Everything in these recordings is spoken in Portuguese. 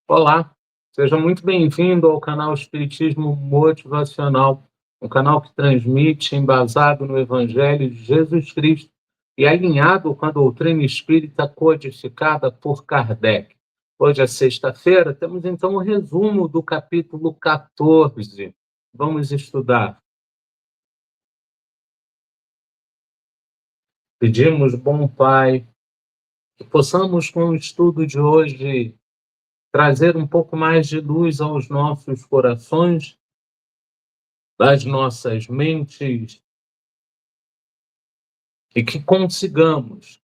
Olá, seja muito bem-vindo ao canal Espiritismo Motivacional, um canal que transmite embasado no Evangelho de Jesus Cristo e alinhado com a doutrina espírita codificada por Kardec. Hoje é sexta-feira, temos então o resumo do capítulo 14. Vamos estudar. Pedimos, bom Pai, que possamos, com o estudo de hoje, trazer um pouco mais de luz aos nossos corações, das nossas mentes, e que consigamos,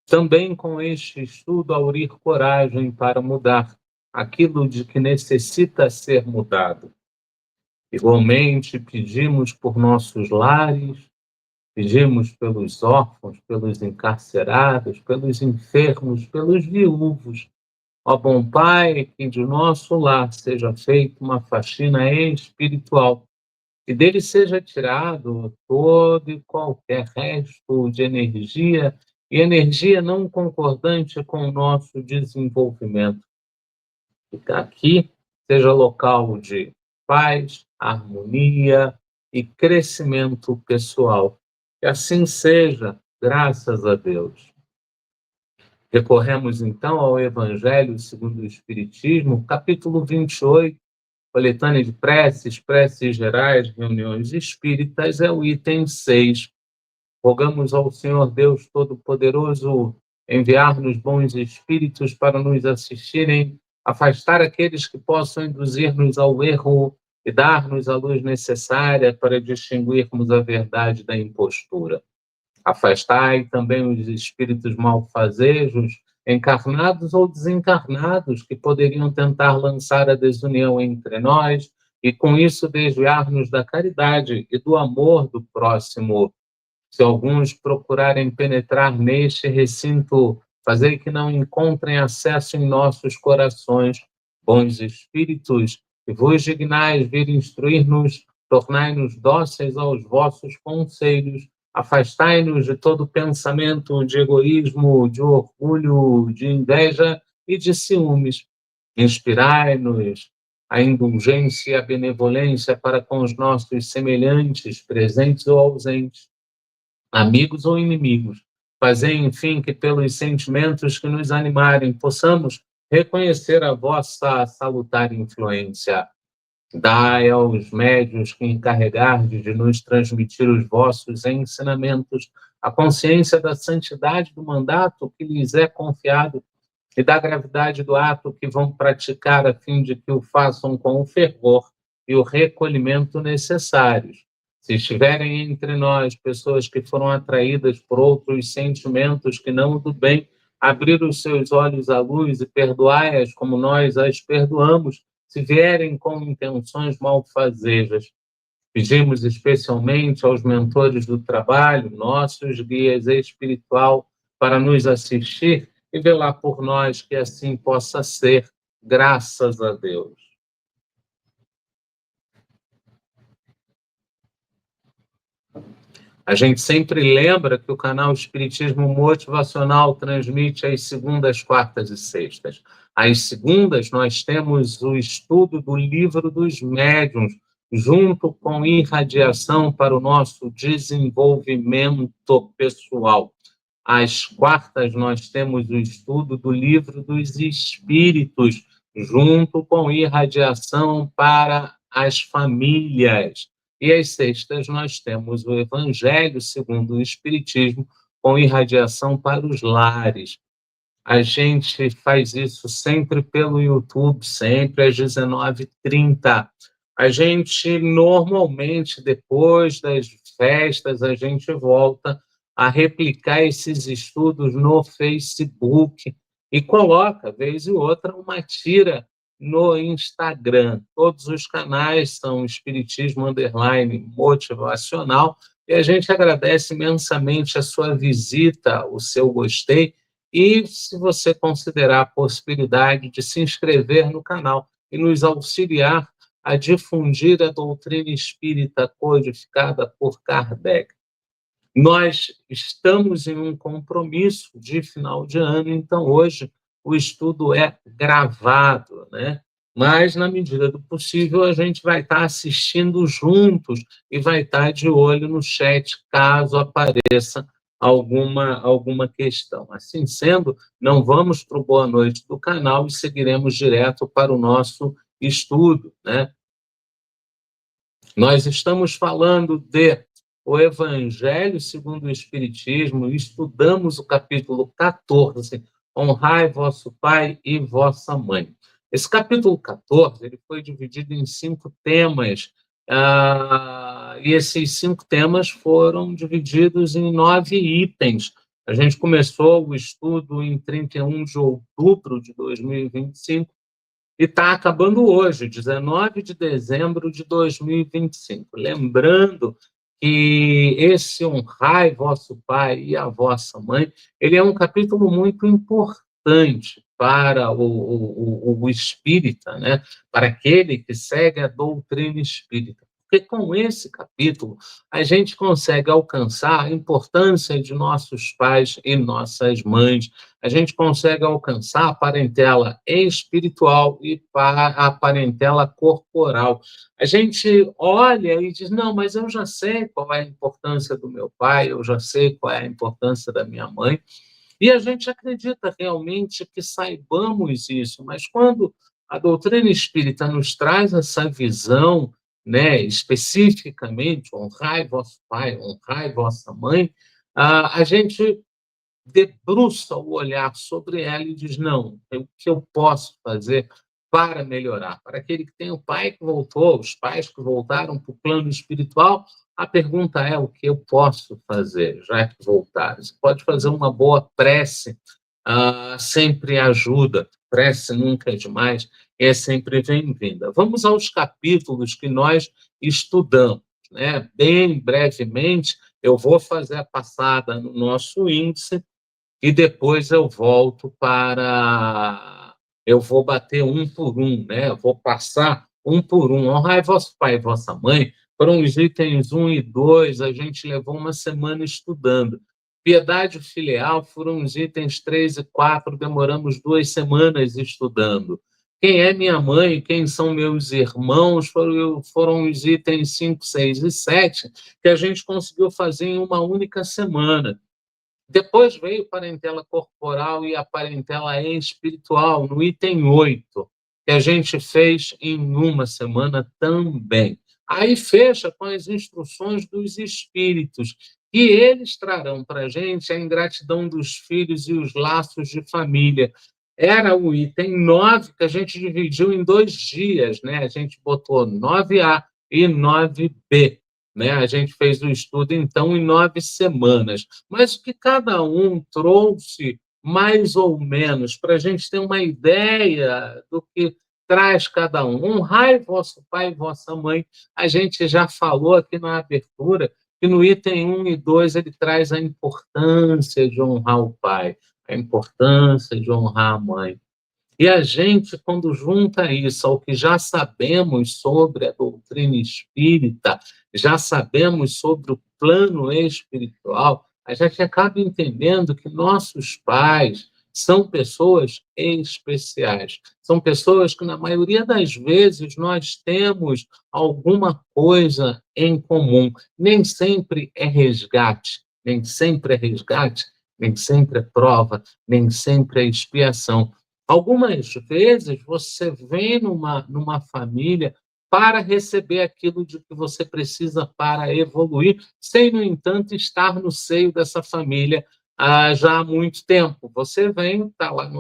também com este estudo, aurir coragem para mudar aquilo de que necessita ser mudado. Igualmente, pedimos por nossos lares, pedimos pelos órfãos, pelos encarcerados, pelos enfermos, pelos viúvos. Ó bom Pai, que de nosso lar seja feita uma faxina espiritual, que dele seja tirado todo e qualquer resto de energia e energia não concordante com o nosso desenvolvimento. Que aqui seja local de paz, harmonia e crescimento pessoal. Que assim seja, graças a Deus. Recorremos então ao Evangelho segundo o Espiritismo, capítulo 28, coletânea de preces, preces gerais, reuniões espíritas, é o item 6. Rogamos ao Senhor Deus Todo-Poderoso enviar-nos bons espíritos para nos assistirem, afastar aqueles que possam induzir-nos ao erro e dar-nos a luz necessária para distinguirmos a verdade da impostura. Afastai também os espíritos malfazejos, encarnados ou desencarnados, que poderiam tentar lançar a desunião entre nós e, com isso, desviar-nos da caridade e do amor do próximo. Se alguns procurarem penetrar neste recinto, fazei que não encontrem acesso em nossos corações. Bons espíritos, que vos dignais vir instruir-nos, tornai-nos dóceis aos vossos conselhos, afastai-nos de todo pensamento de egoísmo, de orgulho, de inveja e de ciúmes. Inspirai-nos a indulgência e a benevolência para com os nossos semelhantes, presentes ou ausentes, amigos ou inimigos. Fazei, enfim, que pelos sentimentos que nos animarem, possamos reconhecer a vossa salutar influência. Dai aos médiuns que encarregardes de nos transmitir os vossos ensinamentos a consciência da santidade do mandato que lhes é confiado e da gravidade do ato que vão praticar, a fim de que o façam com o fervor e o recolhimento necessários. Se estiverem entre nós pessoas que foram atraídas por outros sentimentos que não o do bem, abrir os seus olhos à luz e perdoai-as como nós as perdoamos, se vierem com intenções malfazejas. Pedimos especialmente aos mentores do trabalho, nossos guias espiritual, para nos assistir e velar por nós, que assim possa ser, graças a Deus. A gente sempre lembra que o canal Espiritismo Motivacional transmite às segundas, quartas e sextas. Às segundas, nós temos o estudo do Livro dos Médiuns, junto com irradiação para o nosso desenvolvimento pessoal. Às quartas, nós temos o estudo do Livro dos Espíritos, junto com irradiação para as famílias. E às sextas nós temos o Evangelho segundo o Espiritismo, com irradiação para os lares. A gente faz isso sempre pelo YouTube, sempre às 19h30. A gente, normalmente, depois das festas, a gente volta a replicar esses estudos no Facebook e coloca, vez e outra, uma tira no Instagram. Todos os canais são Espiritismo Motivacional, e a gente agradece imensamente a sua visita, o seu gostei, e se você considerar a possibilidade de se inscrever no canal e nos auxiliar a difundir a doutrina espírita codificada por Kardec. Nós estamos em um compromisso de final de ano, então hoje o estudo é gravado, né? Mas, na medida do possível, a gente vai estar assistindo juntos e vai estar de olho no chat, caso apareça alguma questão. Assim sendo, não vamos para o boa noite do canal e seguiremos direto para o nosso estudo, né? Nós estamos falando de o Evangelho segundo o Espiritismo, estudamos o capítulo 14, honrai vosso pai e vossa mãe. Esse capítulo 14 ele foi dividido em 5 temas, e esses 5 temas foram divididos em 9 itens. A gente começou o estudo em 31 de outubro de 2025, e está acabando hoje, 19 de dezembro de 2025. Lembrando que esse honrai vosso pai e a vossa mãe, ele é um capítulo muito importante para o espírita, né? Para aquele que segue a doutrina espírita. Porque com esse capítulo a gente consegue alcançar a importância de nossos pais e nossas mães, a gente consegue alcançar a parentela espiritual e a parentela corporal. A gente olha e diz, não, mas eu já sei qual é a importância do meu pai, eu já sei qual é a importância da minha mãe, e a gente acredita realmente que saibamos isso, mas quando a doutrina espírita nos traz essa visão, né, especificamente, honrai vosso pai, honrai vossa mãe, a gente debruça o olhar sobre ela e diz, não, o que eu posso fazer para melhorar? Para aquele que tem o pai que voltou, os pais que voltaram para o plano espiritual, a pergunta é o que eu posso fazer, já que voltaram. Você pode fazer uma boa prece, sempre ajuda, prece nunca é demais, é sempre bem-vinda. Vamos aos capítulos que nós estudamos, né? Bem brevemente, eu vou fazer a passada no nosso índice, e depois eu volto para... Eu vou bater um por um, né? Eu vou passar um por um. Honrai vosso pai e vossa mãe, foram os itens 1 e 2, a gente levou uma semana estudando. Piedade filial foram os itens 3 e 4, demoramos 2 semanas estudando. Quem é minha mãe, quem são meus irmãos, foram os itens 5, 6 e 7, que a gente conseguiu fazer em uma única semana. Depois veio parentela corporal e a parentela espiritual, no item 8, que a gente fez em uma semana também. Aí fecha com as instruções dos espíritos, e eles trarão para a gente a ingratidão dos filhos e os laços de família. Era o item 9, que a gente dividiu em 2 dias, né? A gente botou 9A e 9B. Né? A gente fez o estudo, então, em 9 semanas. Mas o que cada um trouxe, mais ou menos, para a gente ter uma ideia do que traz cada um. Honrai vosso pai e vossa mãe. A gente já falou aqui na abertura que no item 1 e 2 ele traz a importância de honrar o pai, a importância de honrar a mãe. E a gente, quando junta isso ao que já sabemos sobre a doutrina espírita, já sabemos sobre o plano espiritual, a gente acaba entendendo que nossos pais são pessoas especiais. São pessoas que, na maioria das vezes, nós temos alguma coisa em comum. Nem sempre é resgate, nem sempre é resgate, nem sempre é prova, nem sempre é expiação. Algumas vezes você vem numa família para receber aquilo de que você precisa para evoluir, sem, no entanto, estar no seio dessa família já há muito tempo. Você vem, tá lá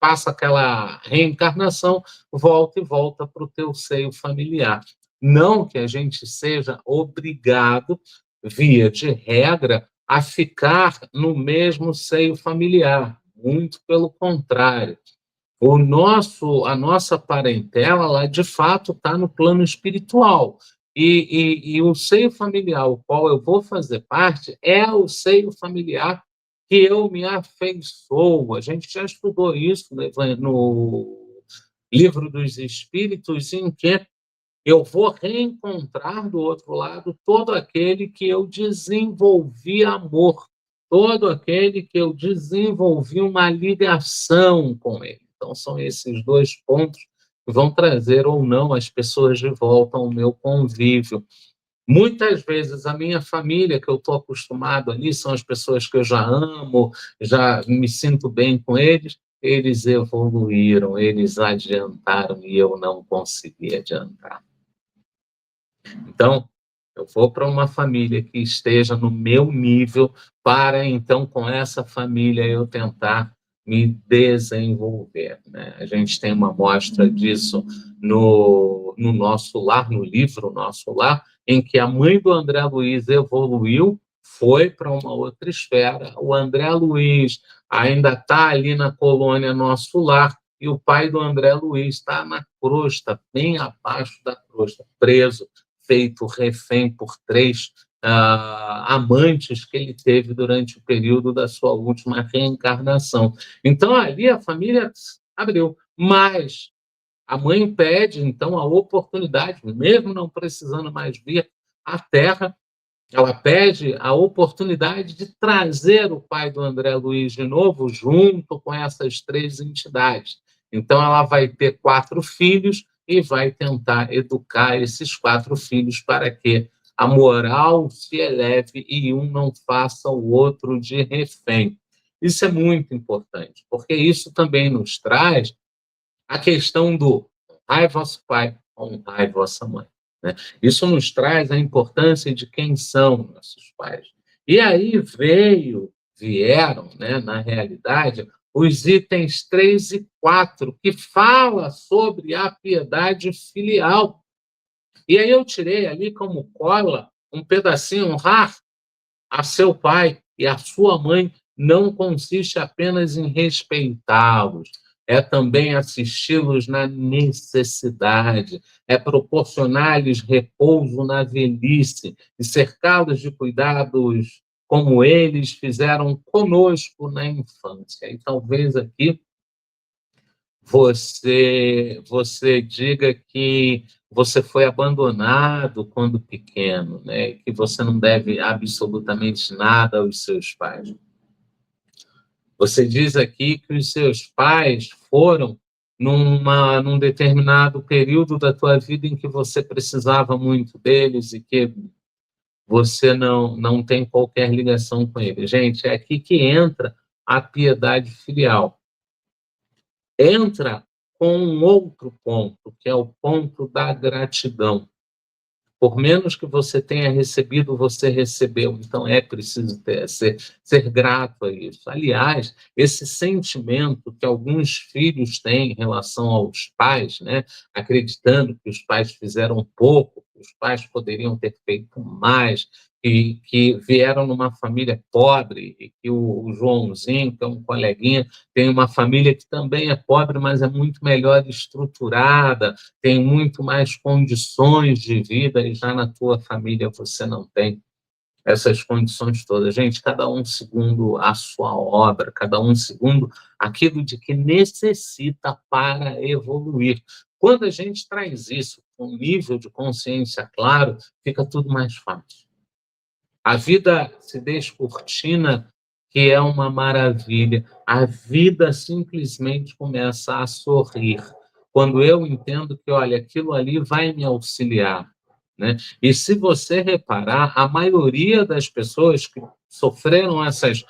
passa aquela reencarnação, volta e volta para o teu seio familiar. Não que a gente seja obrigado, via de regra, a ficar no mesmo seio familiar. Muito pelo contrário. A nossa parentela, ela, de fato, está no plano espiritual. E o seio familiar, o qual eu vou fazer parte, é o seio familiar que eu me afeiçoo. A gente já estudou isso no Livro dos Espíritos, em que eu vou reencontrar do outro lado todo aquele que eu desenvolvi amor. todo aquele que eu desenvolvi uma ligação com ele. Então, são esses dois pontos que vão trazer ou não as pessoas de volta ao meu convívio. Muitas vezes a minha família, que eu estou acostumado ali, são as pessoas que eu já amo, já me sinto bem com eles, eles evoluíram, eles adiantaram e eu não consegui adiantar. Então, eu vou para uma família que esteja no meu nível, para então, com essa família, eu tentar me desenvolver, né? A gente tem uma amostra disso no nosso lar, no livro Nosso Lar, em que a mãe do André Luiz evoluiu, foi para uma outra esfera. O André Luiz ainda está ali na colônia Nosso Lar, e o pai do André Luiz está na crosta, bem abaixo da crosta, preso, feito refém por três amantes que ele teve durante o período da sua última reencarnação. Então, ali a família abriu, mas a mãe pede, então, a oportunidade, mesmo não precisando mais vir à Terra, ela pede a oportunidade de trazer o pai do André Luiz de novo, junto com essas três entidades. Então, ela vai ter 4 filhos e vai tentar educar esses 4 filhos para que a moral se eleve e um não faça o outro de refém. Isso é muito importante, porque isso também nos traz a questão do honrai vosso pai, honrai vossa mãe, né? Isso nos traz a importância de quem são nossos pais. E aí vieram, né, na realidade, os itens 3 e 4, que fala sobre a piedade filial. E aí eu tirei ali como cola um pedacinho: honrar a seu pai e a sua mãe não consiste apenas em respeitá-los, é também assisti-los na necessidade, é proporcionar-lhes repouso na velhice e cercá-los de cuidados como eles fizeram conosco na infância. E talvez aqui você diga que você foi abandonado quando pequeno, né? Que você não deve absolutamente nada aos seus pais. Você diz aqui que os seus pais foram num determinado período da tua vida em que você precisava muito deles e que você não tem qualquer ligação com eles. Gente, é aqui que entra a piedade filial. Entra com um outro ponto, que é o ponto da gratidão. Por menos que você tenha recebido, você recebeu. Então, é preciso ser grato a isso. Aliás, esse sentimento que alguns filhos têm em relação aos pais, né, acreditando que os pais fizeram pouco, que os pais poderiam ter feito mais, que vieram numa família pobre, e que o Joãozinho, que é um coleguinha, tem uma família que também é pobre, mas é muito melhor estruturada, tem muito mais condições de vida, e já na tua família você não tem essas condições todas. Gente, cada um segundo a sua obra, cada um segundo aquilo de que necessita para evoluir. Quando a gente traz isso com um nível de consciência claro, fica tudo mais fácil. A vida se descortina, que é uma maravilha. A vida simplesmente começa a sorrir. Quando eu entendo que, olha, aquilo ali vai me auxiliar, né? E se você reparar, a maioria das pessoas que sofreram essas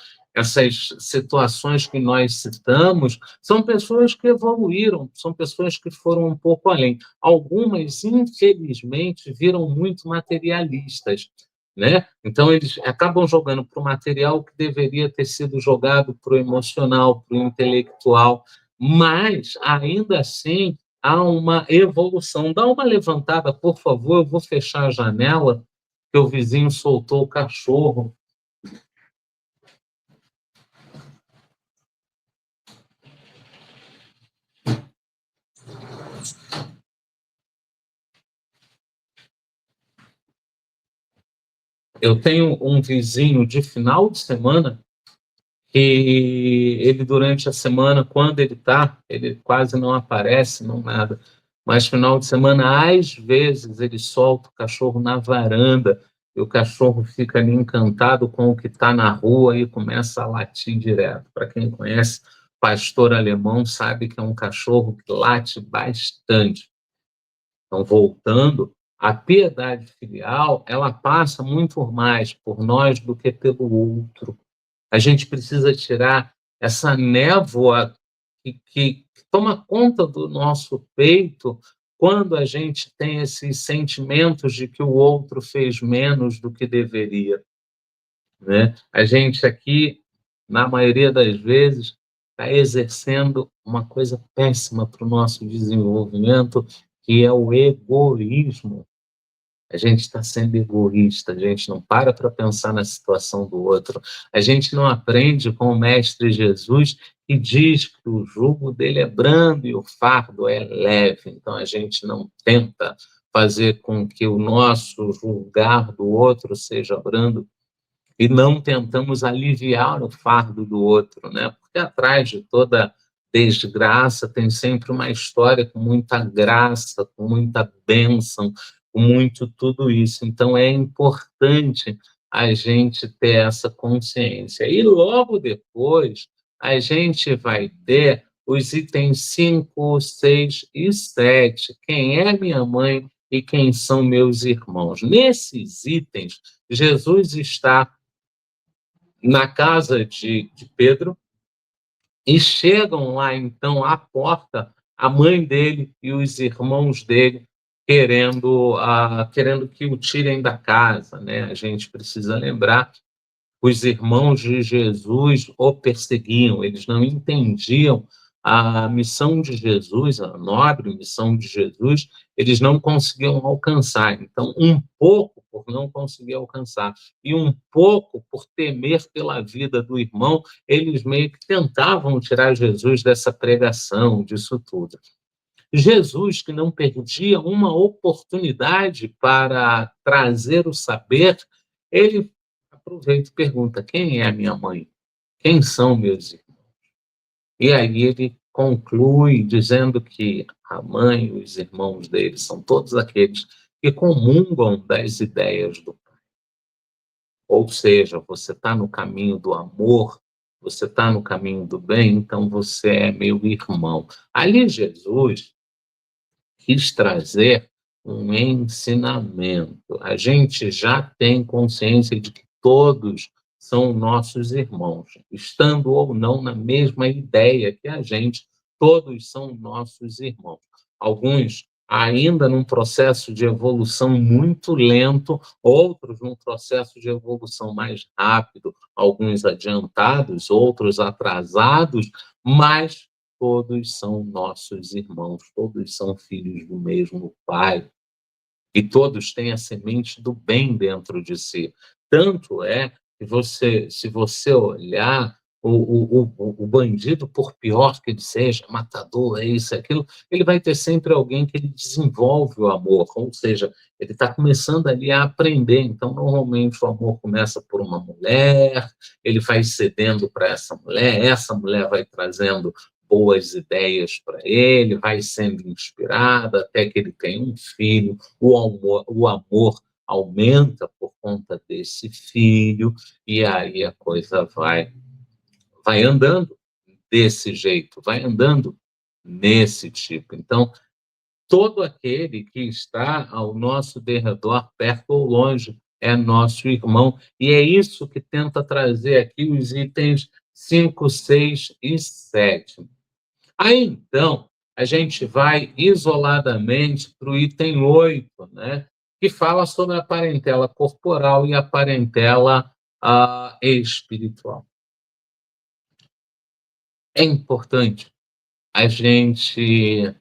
situações que nós citamos são pessoas que evoluíram, são pessoas que foram um pouco além. Algumas, infelizmente, viram muito materialistas, né? Então, eles acabam jogando para o material que deveria ter sido jogado para o emocional, para o intelectual, mas, ainda assim, há uma evolução. Dá uma levantada, por favor, eu vou fechar a janela, que o vizinho soltou o cachorro. Eu tenho um vizinho de final de semana que ele, durante a semana, quando ele quase não aparece, não nada. Mas final de semana, às vezes, ele solta o cachorro na varanda e o cachorro fica ali encantado com o que está na rua e começa a latir direto. Para quem conhece pastor alemão, sabe que é um cachorro que late bastante. Então, voltando, a piedade filial, ela passa muito mais por nós do que pelo outro. A gente precisa tirar essa névoa que toma conta do nosso peito quando a gente tem esses sentimentos de que o outro fez menos do que deveria, né? A gente aqui, na maioria das vezes, está exercendo uma coisa péssima para o nosso desenvolvimento, que é o egoísmo. A gente está sendo egoísta, a gente não para pensar na situação do outro, a gente não aprende com o Mestre Jesus, que diz que o jugo dele é brando e o fardo é leve. Então a gente não tenta fazer com que o nosso julgar do outro seja brando e não tentamos aliviar o fardo do outro, né? Porque atrás de toda desgraça tem sempre uma história com muita graça, com muita bênção, com muito tudo isso. Então é importante a gente ter essa consciência. E logo depois a gente vai ter os itens 5, 6 e 7. Quem é minha mãe e quem são meus irmãos? Nesses itens, Jesus está na casa de Pedro e chegam lá, então, à porta, a mãe dele e os irmãos dele querendo que o tirem da casa, né? A gente precisa lembrar, os irmãos de Jesus o perseguiam, eles não entendiam a missão de Jesus, a nobre missão de Jesus, eles não conseguiam alcançar. Então, um pouco por não conseguir alcançar e um pouco por temer pela vida do irmão, eles meio que tentavam tirar Jesus dessa pregação, disso tudo. Jesus, que não perdia uma oportunidade para trazer o saber, ele aproveita e pergunta: quem é a minha mãe? Quem são meus irmãos? E aí ele conclui dizendo que a mãe e os irmãos dele são todos aqueles que comungam das ideias do Pai. Ou seja, você está no caminho do amor, você está no caminho do bem, então você é meu irmão. Ali Jesus quis trazer um ensinamento. A gente já tem consciência de que todos são nossos irmãos, estando ou não na mesma ideia que a gente, todos são nossos irmãos. Alguns ainda num processo de evolução muito lento, outros num processo de evolução mais rápido, alguns adiantados, outros atrasados, mas todos são nossos irmãos, todos são filhos do mesmo Pai, e todos têm a semente do bem dentro de si. Tanto é que se você olhar o bandido, por pior que ele seja, matador, é isso, é aquilo, ele vai ter sempre alguém que ele desenvolve o amor, ou seja, ele está começando ali a aprender. Então, normalmente, o amor começa por uma mulher, ele vai cedendo para essa mulher vai trazendo boas ideias para ele, vai sendo inspirado até que ele tenha um filho, o amor aumenta por conta desse filho, e aí a coisa vai andando desse jeito, vai andando nesse tipo. Então, todo aquele que está ao nosso derredor, perto ou longe, é nosso irmão. E é isso que tenta trazer aqui os itens 5, 6 e 7. Aí, então, a gente vai isoladamente para o item 8, né, que fala sobre a parentela corporal e a parentela espiritual. É importante a gente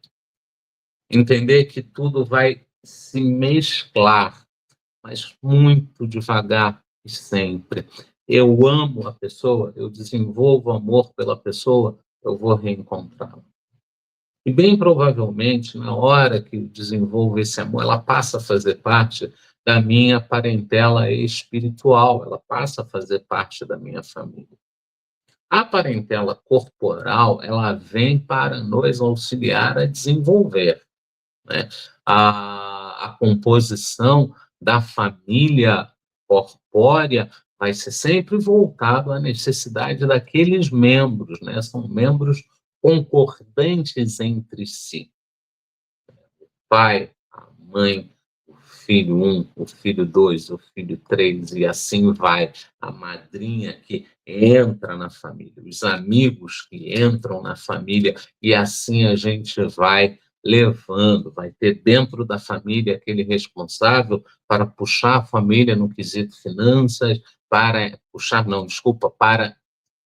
entender que tudo vai se mesclar, mas muito devagar e sempre. Eu amo a pessoa, eu desenvolvo amor pela pessoa, eu vou reencontrá-la. E bem provavelmente, na hora que eu desenvolvo esse amor, ela passa a fazer parte da minha parentela espiritual, ela passa a fazer parte da minha família. A parentela corporal, ela vem para nos auxiliar a desenvolver, né, a composição da família corpórea vai ser sempre voltado à necessidade daqueles membros, né? São membros concordantes entre si. Pai, a mãe, o filho um, o filho 2, o filho 3, e assim vai. A madrinha que entra na família, os amigos que entram na família, e assim a gente vai levando, vai ter dentro da família aquele responsável para puxar a família no quesito finanças, para puxar, não, desculpa, para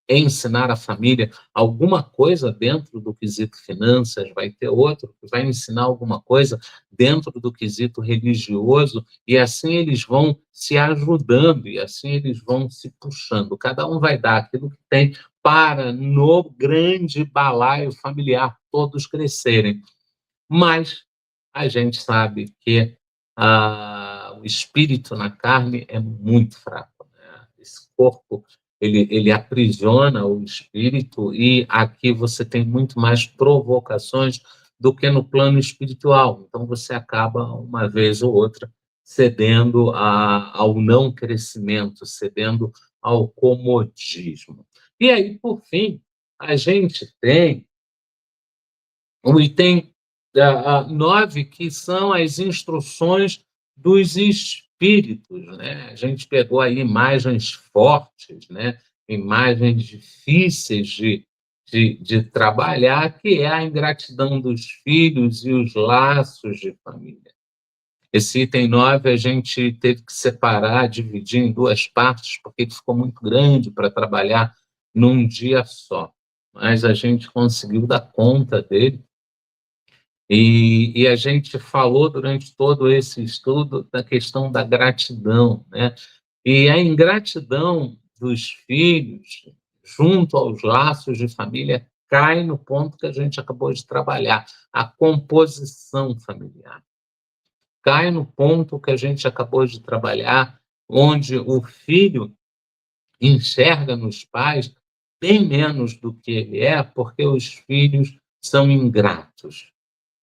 ensinar a família alguma coisa dentro do quesito finanças, vai ter outro que vai ensinar alguma coisa dentro do quesito religioso, e assim eles vão se ajudando, e assim eles vão se puxando. Cada um vai dar aquilo que tem para, no grande balaio familiar, todos crescerem. Mas a gente sabe que o espírito na carne é muito fraco, né? Esse corpo, ele aprisiona o espírito, e aqui você tem muito mais provocações do que no plano espiritual. Então você acaba, uma vez ou outra, cedendo ao não crescimento, cedendo ao comodismo. E aí, por fim, a gente tem o item 9, que são as instruções dos espíritos, né? A gente pegou aí imagens fortes, né? Imagens difíceis de trabalhar, que é a ingratidão dos filhos e os laços de família. Esse item 9 a gente teve que separar, dividir em duas partes, porque ele ficou muito grande para trabalhar num dia só. Mas a gente conseguiu dar conta dele. E a gente falou durante todo esse estudo da questão da gratidão, né? E a ingratidão dos filhos, junto aos laços de família, cai no ponto que a gente acabou de trabalhar, a composição familiar. Cai no ponto que a gente acabou de trabalhar, onde o filho enxerga nos pais bem menos do que ele é, porque os filhos são ingratos.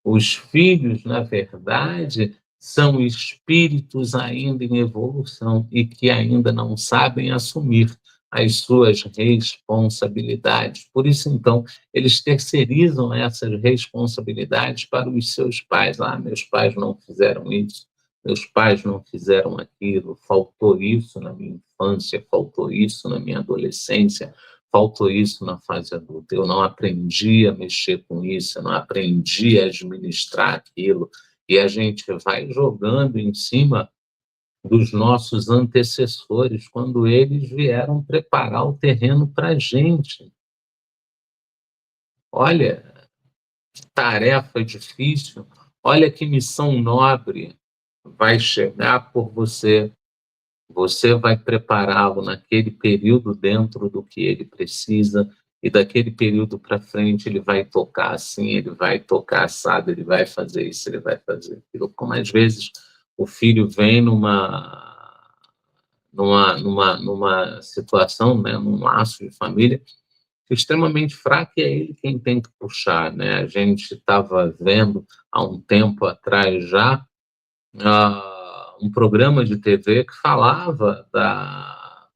Os filhos, na verdade, são espíritos ainda em evolução e que ainda não sabem assumir as suas responsabilidades. Por isso, então, eles terceirizam essas responsabilidades para os seus pais. Meus pais não fizeram isso, meus pais não fizeram aquilo, faltou isso na minha infância, faltou isso na minha adolescência, faltou isso na fase adulta, eu não aprendi a mexer com isso, eu não aprendi a administrar aquilo, e a gente vai jogando em cima dos nossos antecessores quando eles vieram preparar o terreno para a gente. Olha, que tarefa difícil, olha que missão nobre vai chegar por você. Você vai prepará-lo naquele período dentro do que ele precisa, e daquele período para frente ele vai tocar assim, ele vai tocar assado, ele vai fazer isso, ele vai fazer aquilo. Como às vezes o filho vem numa situação, né, num laço de família extremamente fraco, e é ele quem tem que puxar, né? A gente estava vendo há um tempo atrás já um programa de TV que falava da,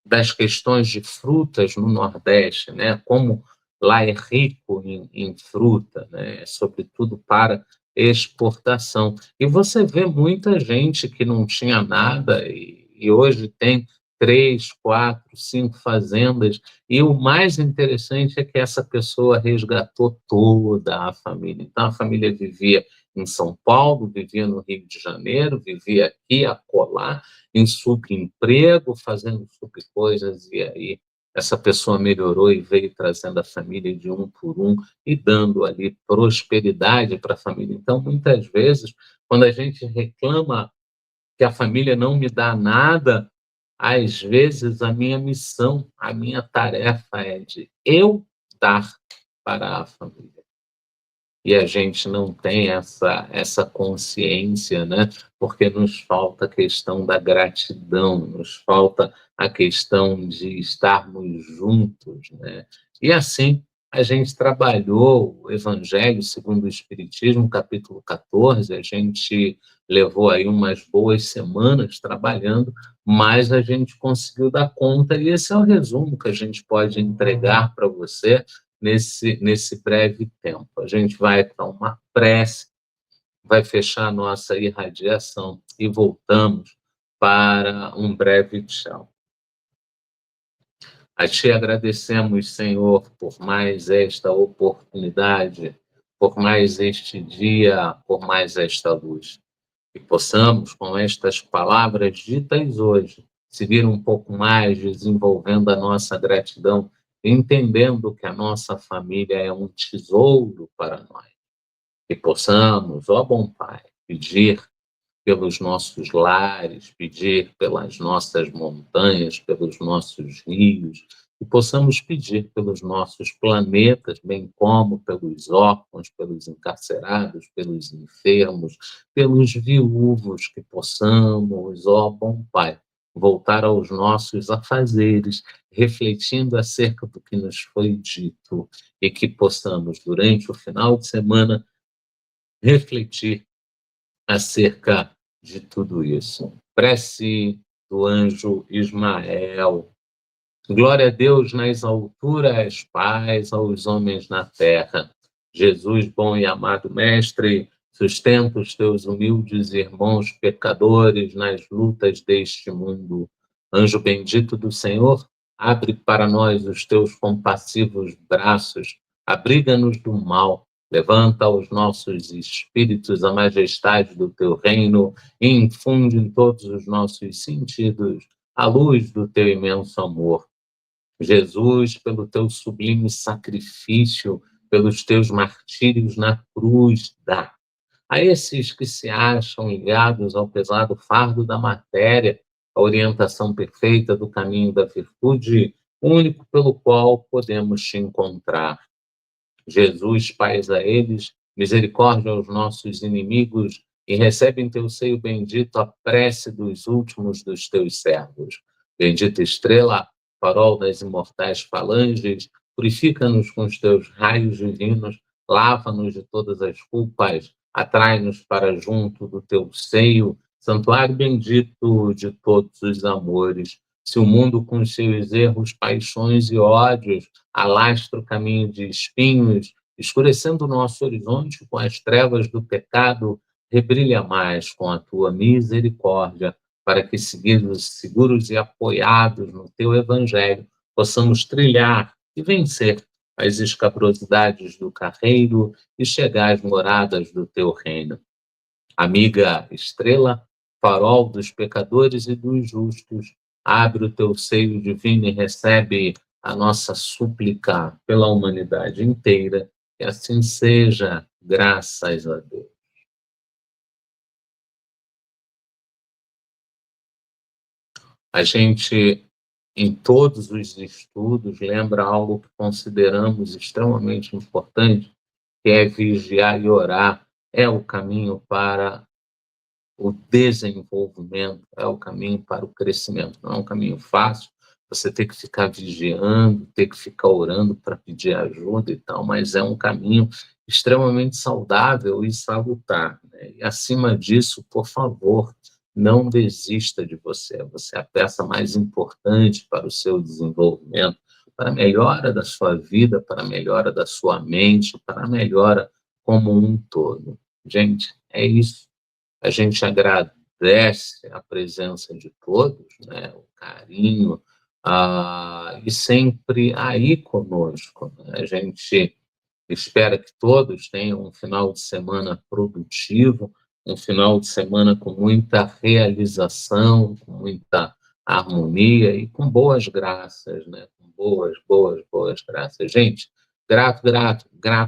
das questões de frutas no Nordeste, né? Como lá é rico em fruta, né? Sobretudo para exportação. E você vê muita gente que não tinha nada e hoje tem 3, 4, 5 fazendas, e o mais interessante é que essa pessoa resgatou toda a família. Então, a família vivia em São Paulo, vivia no Rio de Janeiro, vivia aqui, acolá, em subemprego, fazendo subcoisas, e aí essa pessoa melhorou e veio trazendo a família de um por um e dando ali prosperidade para a família. Então, muitas vezes, quando a gente reclama que a família não me dá nada, às vezes a minha missão, a minha tarefa é de eu dar para a família. E a gente não tem essa consciência, né? Porque nos falta a questão da gratidão, nos falta a questão de estarmos juntos, né? E assim A gente trabalhou o Evangelho segundo o Espiritismo, capítulo 14, a gente levou aí umas boas semanas trabalhando, mas a gente conseguiu dar conta, e esse é o resumo que a gente pode entregar para você nesse breve tempo. A gente vai para uma prece, vai fechar a nossa irradiação e voltamos para um breve tchau. A Ti agradecemos, Senhor, por mais esta oportunidade, por mais este dia, por mais esta luz. Que possamos, com estas palavras ditas hoje, seguir um pouco mais desenvolvendo a nossa gratidão, entendendo que a nossa família é um tesouro para nós. Que possamos, ó bom Pai, pedir pelos nossos lares, pedir pelas nossas montanhas, pelos nossos rios, e possamos pedir pelos nossos planetas, bem como pelos órfãos, pelos encarcerados, pelos enfermos, pelos viúvos, que possamos, ó bom Pai, voltar aos nossos afazeres, refletindo acerca do que nos foi dito, e que possamos, durante o final de semana, refletir acerca de tudo isso. Prece do anjo Ismael. Glória a Deus nas alturas, paz aos homens na terra. Jesus, bom e amado Mestre, sustenta os teus humildes irmãos pecadores nas lutas deste mundo. Anjo bendito do Senhor, abre para nós os teus compassivos braços, abriga-nos do mal, levanta aos nossos espíritos a majestade do teu reino e infunde em todos os nossos sentidos a luz do teu imenso amor. Jesus, pelo teu sublime sacrifício, pelos teus martírios na cruz, dá a esses que se acham ligados ao pesado fardo da matéria a orientação perfeita do caminho da virtude, único pelo qual podemos te encontrar. Jesus, paz a eles, misericórdia aos nossos inimigos, e recebe em teu seio bendito a prece dos últimos dos teus servos. Bendita estrela, farol das imortais falanges, purifica-nos com os teus raios divinos, lava-nos de todas as culpas, atrai-nos para junto do teu seio, santuário bendito de todos os amores. Se o mundo com seus erros, paixões e ódios alastra o caminho de espinhos, escurecendo o nosso horizonte com as trevas do pecado, rebrilha mais com a tua misericórdia, para que, seguros e apoiados no teu evangelho, possamos trilhar e vencer as escabrosidades do carreiro e chegar às moradas do teu reino. Amiga estrela, farol dos pecadores e dos justos, abre o teu seio divino e recebe a nossa súplica pela humanidade inteira. Que assim seja, graças a Deus. A gente, em todos os estudos, lembra algo que consideramos extremamente importante, que é vigiar e orar. É o caminho para o desenvolvimento, é o caminho para o crescimento. Não é um caminho fácil, você tem que ficar vigiando, ter que ficar orando para pedir ajuda e tal, mas é um caminho extremamente saudável e salutar, né? E, acima disso, por favor, não desista de você. Você é a peça mais importante para o seu desenvolvimento, para a melhora da sua vida, para a melhora da sua mente, para a melhora como um todo. Gente, é isso. A gente agradece a presença de todos, né? O carinho, e sempre aí conosco, né? A gente espera que todos tenham um final de semana produtivo, um final de semana com muita realização, com muita harmonia e com boas graças, né? Com boas graças. Gente,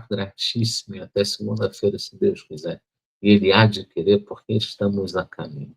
gratíssimo, e até segunda-feira, se Deus quiser. E Ele há de querer, porque estamos a caminho.